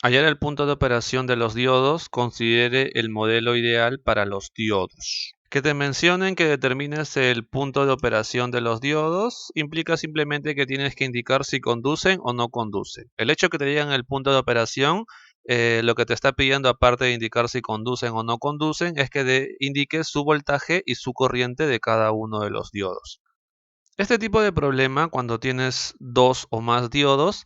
Hallar el punto de operación de los diodos, considere el modelo ideal para los diodos. Que te mencionen que determines el punto de operación de los diodos implica simplemente que tienes que indicar si conducen o no conducen. El hecho que te digan el punto de operación, lo que te está pidiendo, aparte de indicar si conducen o no conducen, es que indiques su voltaje y su corriente de cada uno de los diodos. Este tipo de problema, cuando tienes dos o más diodos,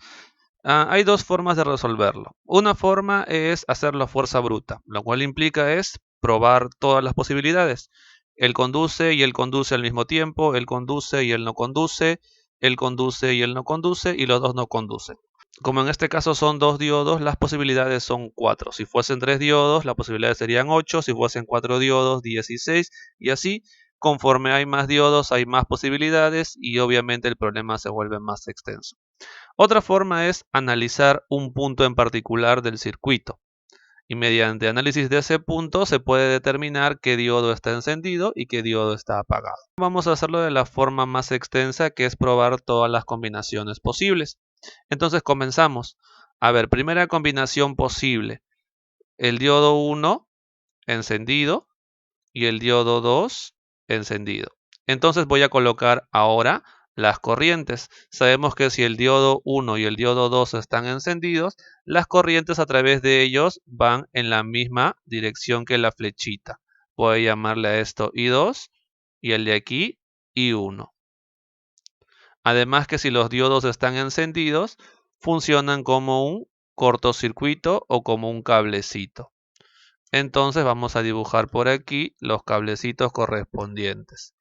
hay dos formas de resolverlo. Una forma es hacerlo a fuerza bruta, lo cual implica es probar todas las posibilidades. Él conduce y él conduce al mismo tiempo, él conduce y él no conduce, él conduce y él no conduce y los dos no conducen. Como en este caso son dos diodos, las posibilidades son 4. Si fuesen 3 diodos, las posibilidades serían 8. Si fuesen 4 diodos, 16. Y así, conforme hay más diodos, hay más posibilidades y obviamente el problema se vuelve más extenso. Otra forma es analizar un punto en particular del circuito. Y mediante análisis de ese punto se puede determinar qué diodo está encendido y qué diodo está apagado. Vamos a hacerlo de la forma más extensa, que es probar todas las combinaciones posibles. Entonces comenzamos. A ver, primera combinación posible. El diodo 1 encendido y el diodo 2 encendido. Entonces voy a colocar ahora las corrientes. Sabemos que si el diodo 1 y el diodo 2 están encendidos, las corrientes a través de ellos van en la misma dirección que la flechita. Voy a llamarle a esto I2 y el de aquí I1. Además que si los diodos están encendidos, funcionan como un cortocircuito o como un cablecito. Entonces vamos a dibujar por aquí los cablecitos correspondientes.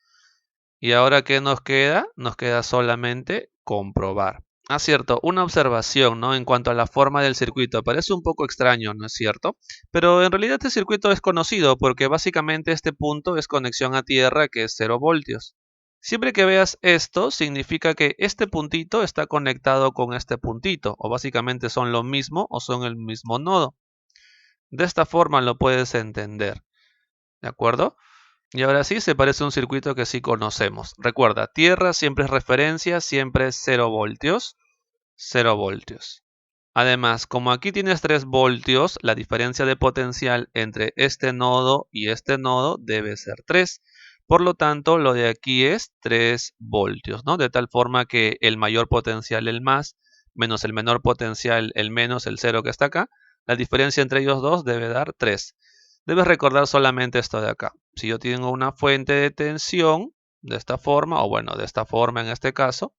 ¿Y ahora qué nos queda? Nos queda solamente comprobar. Ah, cierto, una observación, ¿no? En cuanto a la forma del circuito. Parece un poco extraño, ¿no es cierto? Pero en realidad este circuito es conocido porque básicamente este punto es conexión a tierra, que es 0 voltios. Siempre que veas esto, significa que este puntito está conectado con este puntito, o básicamente son lo mismo o son el mismo nodo. De esta forma lo puedes entender, ¿de acuerdo? Y ahora sí, se parece a un circuito que sí conocemos. Recuerda, tierra siempre es referencia, siempre es 0 voltios, 0 voltios. Además, como aquí tienes 3 voltios, la diferencia de potencial entre este nodo y este nodo debe ser 3. Por lo tanto, lo de aquí es 3 voltios, ¿no? De tal forma que el mayor potencial, el más, menos el menor potencial, el menos, el 0 que está acá, la diferencia entre ellos dos debe dar 3. Debes recordar solamente esto de acá. Si yo tengo una fuente de tensión de esta forma, o bueno, de esta forma en este caso,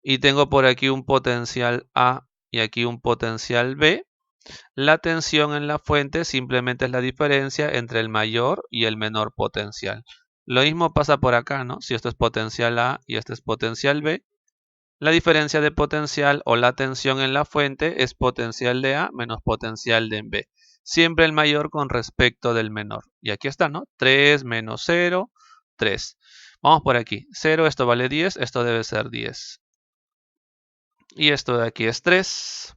y tengo por aquí un potencial A y aquí un potencial B, la tensión en la fuente simplemente es la diferencia entre el mayor y el menor potencial. Lo mismo pasa por acá, ¿no? Si esto es potencial A y este es potencial B, la diferencia de potencial o la tensión en la fuente es potencial de A menos potencial de B. Siempre el mayor con respecto del menor. Y aquí está, ¿no? 3 menos 0, 3. Vamos por aquí. 0, esto vale 10, esto debe ser 10. Y esto de aquí es 3.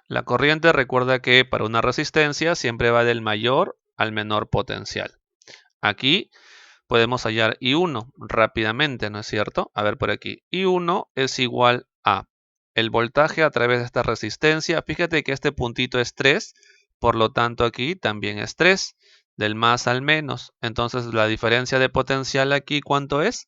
La corriente, recuerda que para una resistencia siempre va del mayor al menor potencial. Aquí podemos hallar I1 rápidamente, ¿no es cierto? A ver por aquí. I1 es igual a el voltaje a través de esta resistencia. Fíjate que este puntito es 3, por lo tanto aquí también es 3, del más al menos. Entonces la diferencia de potencial aquí, ¿cuánto es?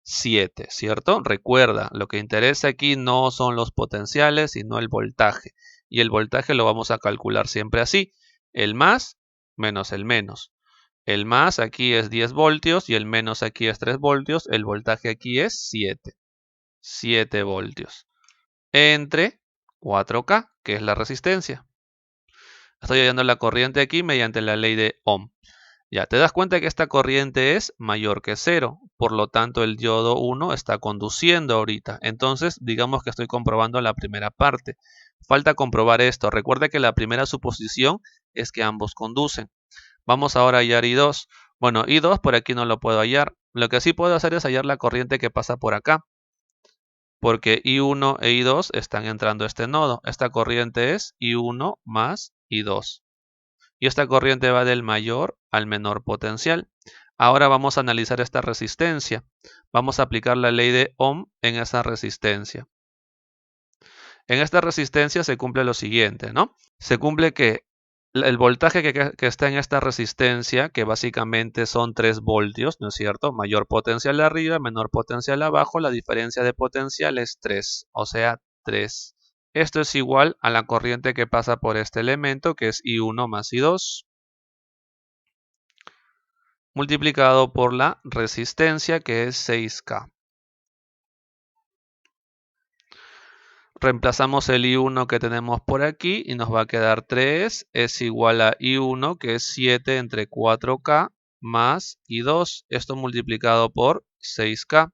7, ¿cierto? Recuerda, lo que interesa aquí no son los potenciales, sino el voltaje. Y el voltaje lo vamos a calcular siempre así. El más menos el menos. El más aquí es 10 voltios y el menos aquí es 3 voltios. El voltaje aquí es 7. 7 voltios. Entre 4K, que es la resistencia. Estoy hallando la corriente aquí mediante la ley de Ohm. Ya, te das cuenta que esta corriente es mayor que 0. Por lo tanto, el diodo 1 está conduciendo ahorita. Entonces, digamos que estoy comprobando la primera parte. Falta comprobar esto. Recuerda que la primera suposición es que ambos conducen. Vamos ahora a hallar I2. Bueno, I2 por aquí no lo puedo hallar. Lo que sí puedo hacer es hallar la corriente que pasa por acá. Porque I1 e I2 están entrando a este nodo. Esta corriente es I1 más I2. Y esta corriente va del mayor al menor potencial. Ahora vamos a analizar esta resistencia. Vamos a aplicar la ley de Ohm en esa resistencia. En esta resistencia se cumple lo siguiente, ¿no? Se cumple que el voltaje que está en esta resistencia, que básicamente son 3 voltios, ¿no es cierto? Mayor potencial arriba, menor potencial abajo, la diferencia de potencial es 3, o sea, 3. Esto es igual a la corriente que pasa por este elemento, que es I1 más I2, multiplicado por la resistencia, que es 6K. Reemplazamos el I1 que tenemos por aquí y nos va a quedar 3 es igual a I1 que es 7 entre 4K más I2, esto multiplicado por 6K.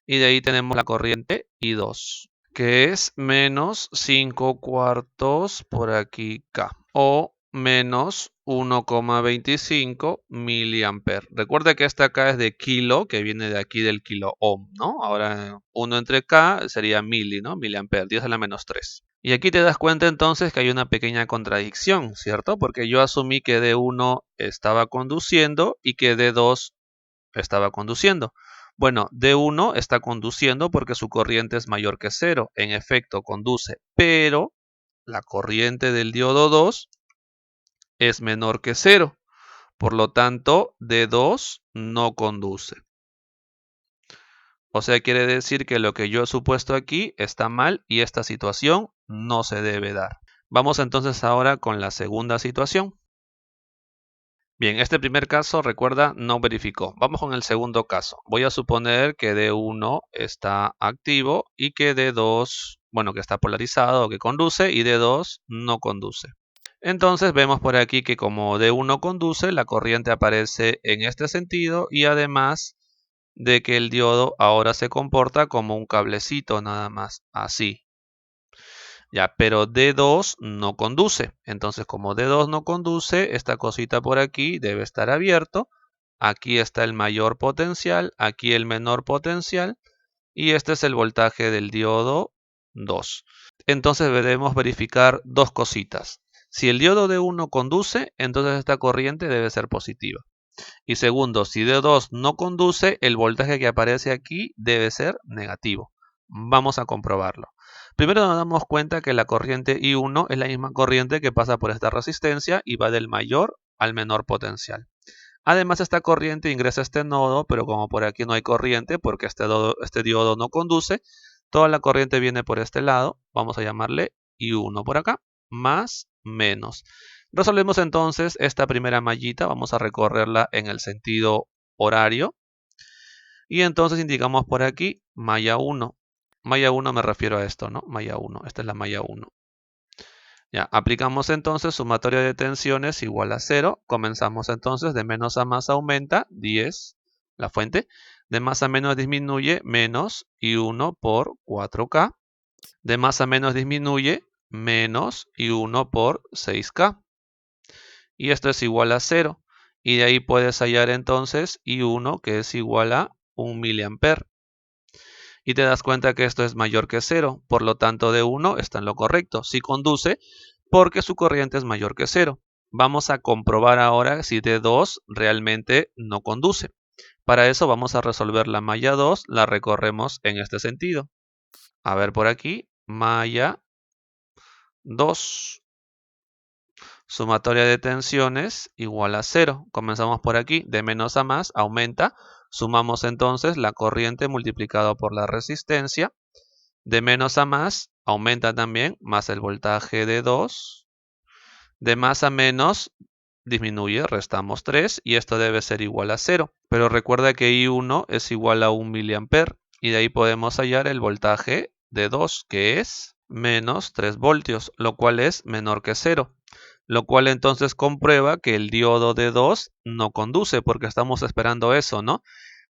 Y de ahí tenemos la corriente I2, que es menos 5 cuartos por aquí K, o menos 1,25 miliamperes. Recuerda que esta K es de kilo, que viene de aquí del kilo ohm, ¿no? Ahora 1 entre K sería mili, ¿no? Miliamperes, 10 a la menos 3. Y aquí te das cuenta entonces que hay una pequeña contradicción, ¿cierto? Porque yo asumí que D1 estaba conduciendo y que D2 estaba conduciendo. Bueno, D1 está conduciendo porque su corriente es mayor que 0. En efecto, conduce, pero la corriente del diodo 2 es menor que 0. Por lo tanto, D2 no conduce. O sea, quiere decir que lo que yo he supuesto aquí está mal y esta situación no se debe dar. Vamos entonces ahora con la segunda situación. Bien, este primer caso, recuerda, no verificó. Vamos con el segundo caso. Voy a suponer que D1 está activo y que D2, bueno, que está polarizado o que conduce y D2 no conduce. Entonces vemos por aquí que como D1 conduce, la corriente aparece en este sentido y además de que el diodo ahora se comporta como un cablecito nada más, así. Ya, pero D2 no conduce. Entonces, como D2 no conduce, esta cosita por aquí debe estar abierto. Aquí está el mayor potencial, aquí el menor potencial. Y este es el voltaje del diodo 2. Entonces debemos verificar dos cositas. Si el diodo D1 conduce, entonces esta corriente debe ser positiva. Y segundo, si D2 no conduce, el voltaje que aparece aquí debe ser negativo. Vamos a comprobarlo. Primero nos damos cuenta que la corriente I1 es la misma corriente que pasa por esta resistencia y va del mayor al menor potencial. Además, esta corriente ingresa a este nodo, pero como por aquí no hay corriente, porque este diodo no conduce, toda la corriente viene por este lado. Vamos a llamarle I1 por acá, más, menos. Resolvemos entonces esta primera mallita, vamos a recorrerla en el sentido horario. Y entonces indicamos por aquí malla 1. Malla 1 me refiero a esto, ¿no? Malla 1, esta es la malla 1. Ya, aplicamos entonces sumatoria de tensiones igual a 0. Comenzamos entonces de menos a más aumenta, 10, la fuente. De más a menos disminuye, menos I1 por 4K. De más a menos disminuye, menos I1 por 6K. Y esto es igual a 0. Y de ahí puedes hallar entonces I1 que es igual a 1 miliamper. Y te das cuenta que esto es mayor que 0, por lo tanto D1 está en lo correcto. Sí conduce porque su corriente es mayor que 0. Vamos a comprobar ahora si D2 realmente no conduce. Para eso vamos a resolver la malla 2, la recorremos en este sentido. A ver por aquí, malla 2. Sumatoria de tensiones igual a 0. Comenzamos por aquí, de menos a más, aumenta. Sumamos entonces la corriente multiplicado por la resistencia. De menos a más, aumenta también, más el voltaje de 2. De más a menos, disminuye, restamos 3 y esto debe ser igual a 0. Pero recuerda que I1 es igual a 1 miliamper y de ahí podemos hallar el voltaje de 2, que es menos 3 voltios, lo cual es menor que 0. Lo cual entonces comprueba que el diodo de 2 no conduce, porque estamos esperando eso, ¿no?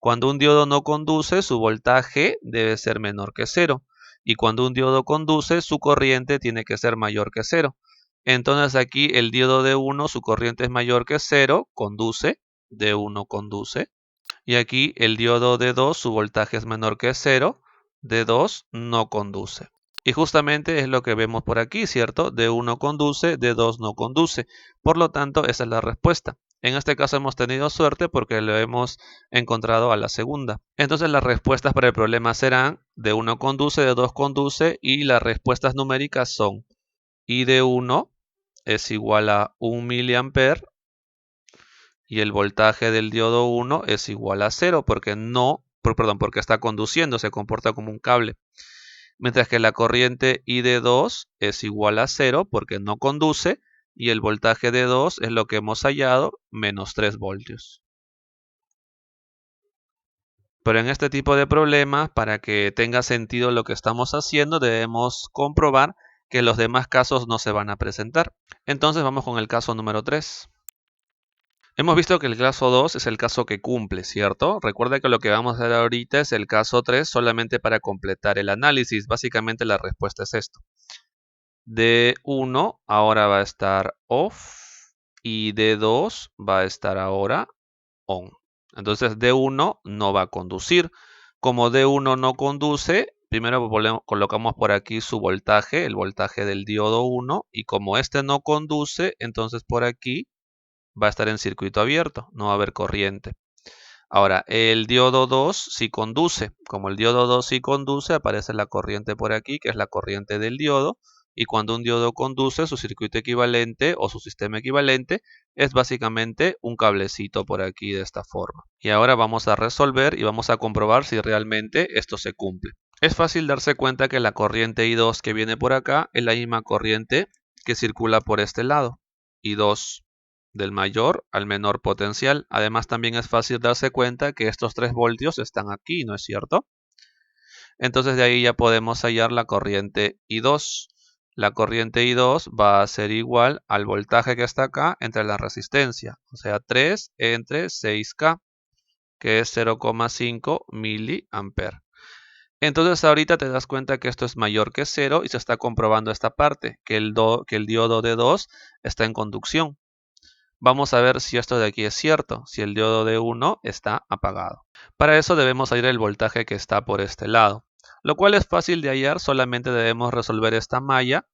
Cuando un diodo no conduce, su voltaje debe ser menor que 0. Y cuando un diodo conduce, su corriente tiene que ser mayor que 0. Entonces aquí el diodo de 1, su corriente es mayor que 0, conduce, D1 conduce. Y aquí el diodo de 2, su voltaje es menor que 0, D2 no conduce. Y justamente es lo que vemos por aquí, ¿cierto? D1 conduce, D2 no conduce. Por lo tanto, esa es la respuesta. En este caso hemos tenido suerte porque lo hemos encontrado a la segunda. Entonces las respuestas para el problema serán D1 conduce, D2 conduce y las respuestas numéricas son I de 1 es igual a 1 miliamper y el voltaje del diodo 1 es igual a 0 porque porque está conduciendo, se comporta como un cable. Mientras que la corriente I de 2 es igual a 0 porque no conduce y el voltaje de 2 es lo que hemos hallado, menos 3 voltios. Pero en este tipo de problemas, para que tenga sentido lo que estamos haciendo, debemos comprobar que los demás casos no se van a presentar. Entonces vamos con el caso número 3. Hemos visto que el caso 2 es el caso que cumple, ¿cierto? Recuerda que lo que vamos a hacer ahorita es el caso 3 solamente para completar el análisis. Básicamente la respuesta es esto. D1 ahora va a estar off y D2 va a estar ahora on. Entonces D1 no va a conducir. Como D1 no conduce, primero colocamos por aquí su voltaje, el voltaje del diodo 1, y como este no conduce, entonces por aquí va a estar en circuito abierto, no va a haber corriente. Ahora, el diodo 2 sí conduce. Como el diodo 2 sí conduce, aparece la corriente por aquí, que es la corriente del diodo. Y cuando un diodo conduce, su circuito equivalente o su sistema equivalente es básicamente un cablecito por aquí de esta forma. Y ahora vamos a resolver y vamos a comprobar si realmente esto se cumple. Es fácil darse cuenta que la corriente I2 que viene por acá es la misma corriente que circula por este lado. I2 del mayor al menor potencial. Además, también es fácil darse cuenta que estos 3 voltios están aquí, ¿no es cierto? Entonces de ahí ya podemos hallar la corriente I2. La corriente I2 va a ser igual al voltaje que está acá entre la resistencia, o sea 3 entre 6K, que es 0,5 miliamper. Entonces ahorita te das cuenta que esto es mayor que 0 y se está comprobando esta parte, que el diodo de 2 está en conducción. Vamos a ver si esto de aquí es cierto, si el diodo de 1 está apagado. Para eso debemos hallar el voltaje que está por este lado, lo cual es fácil de hallar, solamente debemos resolver esta malla,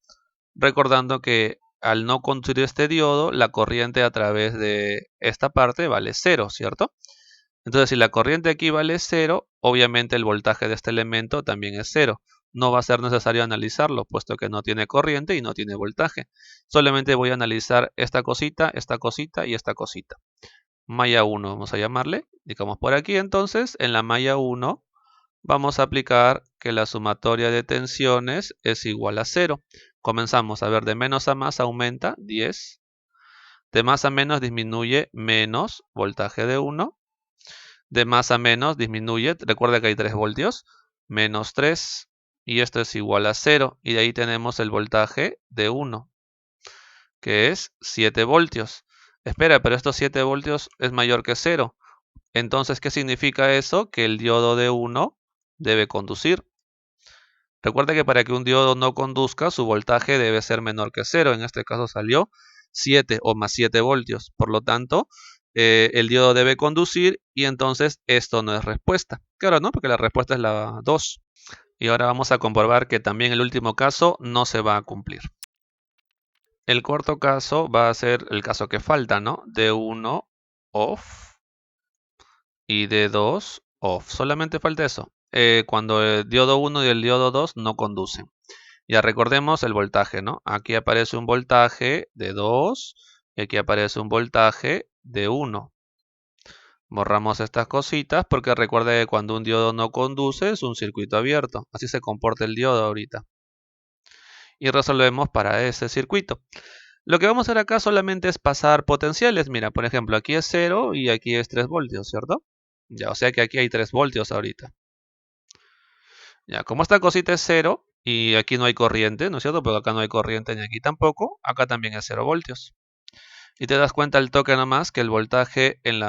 recordando que al no conducir este diodo, la corriente a través de esta parte vale 0, ¿cierto? Entonces, si la corriente aquí vale 0, obviamente el voltaje de este elemento también es 0. No va a ser necesario analizarlo, puesto que no tiene corriente y no tiene voltaje. Solamente voy a analizar esta cosita y esta cosita. Malla 1 vamos a llamarle. Digamos por aquí entonces, en la malla 1 vamos a aplicar que la sumatoria de tensiones es igual a 0. Comenzamos a ver, de menos a más aumenta 10. De más a menos disminuye menos voltaje de 1. De más a menos disminuye, recuerda que hay 3 voltios, menos 3, y esto es igual a 0, y de ahí tenemos el voltaje de 1, que es 7 voltios. Espera, pero estos 7 voltios es mayor que 0. Entonces, ¿qué significa eso? Que el diodo de 1 debe conducir. Recuerda que para que un diodo no conduzca, su voltaje debe ser menor que 0. En este caso salió 7 o más 7 voltios. Por lo tanto, el diodo debe conducir y entonces esto no es respuesta. Claro, ¿no? Porque la respuesta es la 2. Y ahora vamos a comprobar que también el último caso no se va a cumplir. El cuarto caso va a ser el caso que falta, ¿no? D1 off y D2 off. Solamente falta eso. Cuando el diodo 1 y el diodo 2 no conducen. Ya recordemos el voltaje, ¿no? Aquí aparece un voltaje de 2 y aquí aparece un voltaje de 1. Borramos estas cositas porque recuerda que cuando un diodo no conduce es un circuito abierto. Así se comporta el diodo ahorita. Y resolvemos para ese circuito. Lo que vamos a hacer acá solamente es pasar potenciales. Mira, por ejemplo, aquí es 0 y aquí es 3 voltios, ¿cierto? Ya, o sea que aquí hay 3 voltios ahorita. Ya, como esta cosita es 0 y aquí no hay corriente, ¿no es cierto? Porque acá no hay corriente ni aquí tampoco. Acá también es 0 voltios. Y te das cuenta al toque nomás que el voltaje en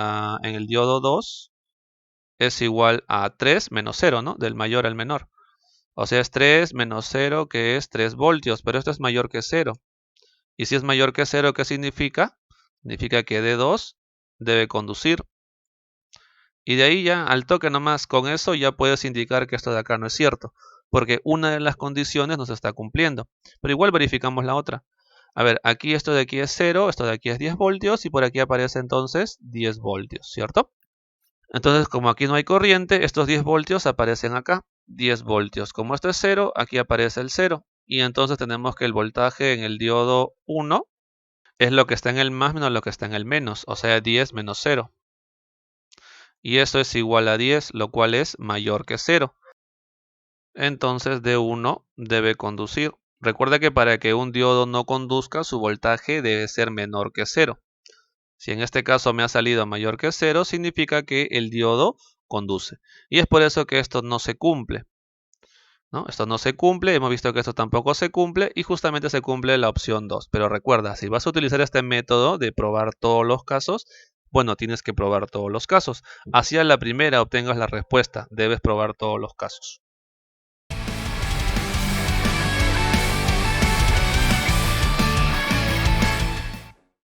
el diodo 2 es igual a 3 menos 0, ¿no? Del mayor al menor. O sea, es 3 menos 0, que es 3 voltios, pero esto es mayor que 0. Y si es mayor que 0, ¿qué significa? Significa que D2 debe conducir. Y de ahí ya, al toque nomás, con eso ya puedes indicar que esto de acá no es cierto, porque una de las condiciones no se está cumpliendo. Pero igual verificamos la otra. A ver, aquí esto de aquí es 0, esto de aquí es 10 voltios y por aquí aparece entonces 10 voltios, ¿cierto? Entonces, como aquí no hay corriente, estos 10 voltios aparecen acá. 10 voltios. Como esto es 0, aquí aparece el 0. Y entonces tenemos que el voltaje en el diodo 1 es lo que está en el más menos lo que está en el menos, o sea 10 menos 0. Y eso es igual a 10, lo cual es mayor que 0. Entonces D1 debe conducir. Recuerda que para que un diodo no conduzca, su voltaje debe ser menor que 0. Si en este caso me ha salido mayor que 0, significa que el diodo conduce. Y es por eso que esto no se cumple, ¿no? Esto no se cumple, hemos visto que esto tampoco se cumple y justamente se cumple la opción 2. Pero recuerda, si vas a utilizar este método de probar todos los casos, bueno, tienes que probar todos los casos. Así a la primera obtengas la respuesta, debes probar todos los casos.